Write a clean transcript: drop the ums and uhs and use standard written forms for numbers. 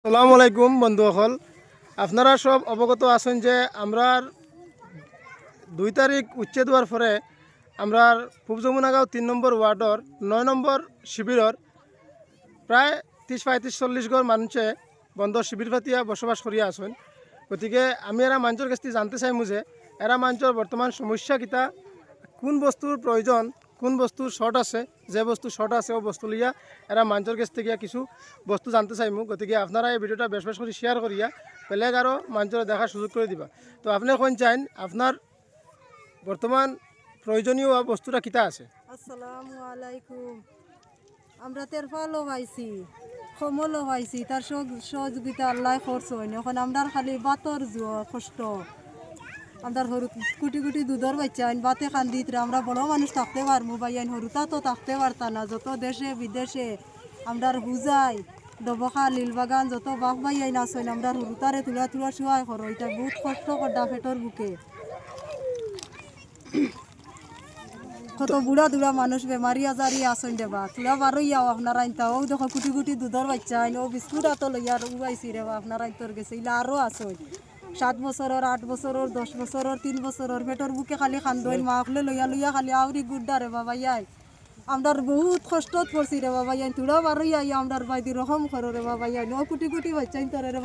আসসালামু আলাইকুম বন্ধুসকল, আপনারা সব অবগত আছেন যে আমরা 2 তারিখ উচ্ছেদ হওয়ার পরে আমরা পূব যমুনাগাঁও 3 নম্বর ওয়ার্ডর 9 নম্বর শিবিরের প্রায় 30-35-40 ঘর মানুষে বন্ধ শিবির পাতিয়া বসবাস করিয়া আছেন। গতিকে আমি এরা মানুষের কাছ থেকে জানতে চাইমু যে এরা মানুষের বর্তমান সমস্যা কিতা, কোন বস্তুর প্রয়োজন, কোন বস্তুর শর্ট আছে, যে বস্তু শর্ট আছে ও বস্তু লিয়া এরা মানুষের কাছ থেকে কিছু বস্তু জানতে চাইমু। গতিকে আপনারা এই ভিডিওটা বেশ বেশ করে শেয়ার করিয়া বেলেগ আরও মানুষের দেখার সুযোগ করে দিবা। তো আপনি কোন চাইন আপনার বর্তমান প্রয়োজনীয় বস্তুটা কিতা আছে? আসসালামু আলাইকুম। আমরা তেরফালও পাইছি, কমলও পাইছি, তার সহযোগিতা আল্লাহ করছেন। এখন আমরা খালি বাতর কষ্ট, আমরা সরু কুটি কুটি দুধর বাচ্চা আইন বাতে কান্দিত আমরা বড় মানুষ থাকতে পারবো বা আইন সরুতা তো থাকতে পারতা না। যত দেশে বিদেশে আমরা হুজাই ডবখা লীলবাগান যত বাঘ বাই আইন আসেন আমরা সরুতারে তুলা তুলা শুয়াই করো। এটা বহুত কষ্ট করডা পেটর বুকে। কত বুড়া দুড়া মানুষ বেমারি আজারি আসেন দেবা তুলা বারইয়াও আপনারা আনতাও দেখো কুটি কুটি দুধর বাচ্চা আইন ও বিস্কুট আতো লইয়া উবাইছি রেবা আপনারা আইতর গেছে ইলা আরও আসেন 7 বছরের 8 বছরের 10 বছরের 3 বছরের পেটর বুকে খালি খান্দইন মাখলে লইয়া লইয়া খালি আউরি গুড্ডা রে বাবা ইয়াই আমরার বহুত কষ্টত পড়ছি রে বাবা ইয়াই তুলা বারইয়া আমরার বাইদি রকম করো রে বাবা ইয়াই ও কুটি কুটি বাচ্চা আইন তোরে রে